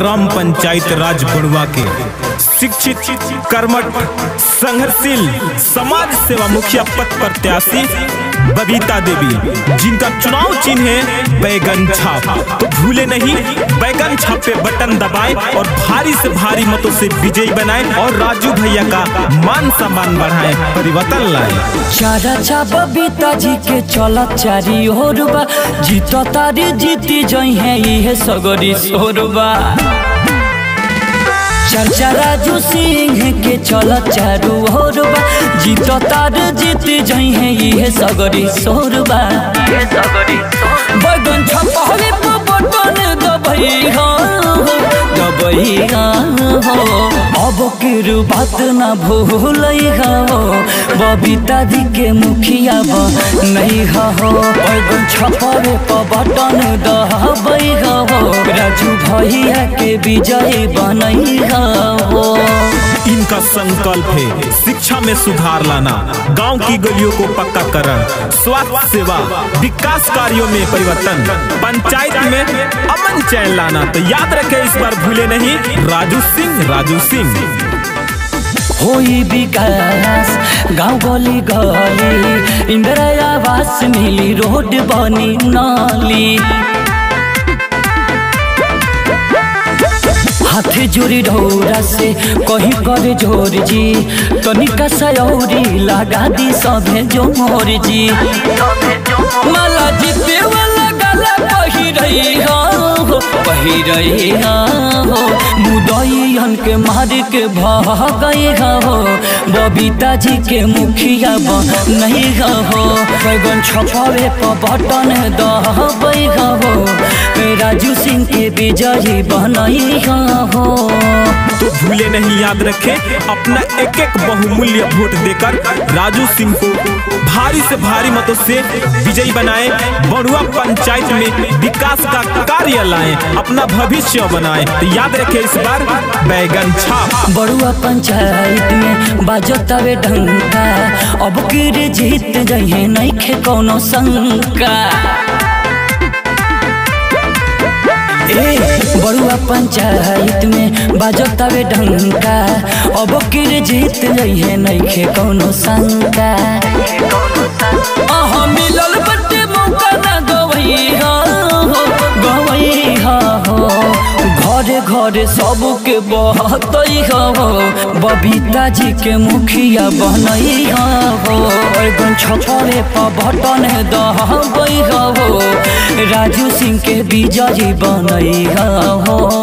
Gram panchayat राज बड़ुआ के शिक्षित, कर्मठ, संघर्षशील, समाज सेवा मुखिया पद प्रत्याशी बबीता देवी, जिनका चुनाव चिन्ह है बैगन छाप। तो भूले नहीं, बैगन छाप पे बटन दबाएं और भारी से भारी मतों से विजयी बनाएं और राजू भैया का मान सम्मान बढ़ाएं, परिवर्तन लाएं। चारा चा बबीता जी के चला चारी होरबा, जीतो तारी जीती जई है ये सगरी सोरबा। चर्चा राजू सिंह के चला चारू होरबा, जीतो तार जीती जई है ये सगरी सोरबा। बैगन छापे पे बटन दबैया हो, अब के बात न भूलैया हो, बबीता दी के मुखिया नहीं हो। बैगन छापे पे बटन दबैया हो, राजू भैया के विजय बनैया हो। इनका संकल्प है शिक्षा में सुधार लाना, गांव की गलियों को पक्का करना, स्वास्थ्य सेवा, विकास कार्यों में परिवर्तन, पंचायत में अमन चैन लाना। तो याद रखें, इस बार भूले नहीं, राजू सिंह, राजू सिंह। होई विकास गाँव गली गली, इंदिरा आवास मिली, रोड बनी नाली। हाथे जोड़ी ढोरा से कहीं करे जोर जी, तनिका सयौरी लगा दी सभे जोर जी। माला जीते वाला गला कही रही हो, मुदईन के मार के भागई हो, बबीता जी के मुखिया नहीं हो। बैगन छपावे पर बटन दबई हो, राजू सिंह के विजयी बनई हो। तो भूले नहीं, याद रखें, अपना एक एक बहुमूल्य वोट देकर राजू सिंह को भारी से भारी मतों से विजयी बनाएं, बड़ुआ पंचायत में विकास का कार्य लाएं, अपना भविष्य बनाएं। तो याद रखें, इस बार बैगन छाप। बड़ुआ पंचायत में बाजतावे ढंका, अब की जीत जाइए नहीं खे कोनो शंका। बड़ुआ पंचायत में बाजतावे ढंका, अब की जीत जाइए नहीं खे कोनो शंका। मिलल बटे मौका ना गवैया हो, घरे घरे सबके बहतई हो, बबीता जी के मुखिया बनई हो। बैगन छपरे पर बटन दबई हो, राजू सिंह के विजयी बनई हो।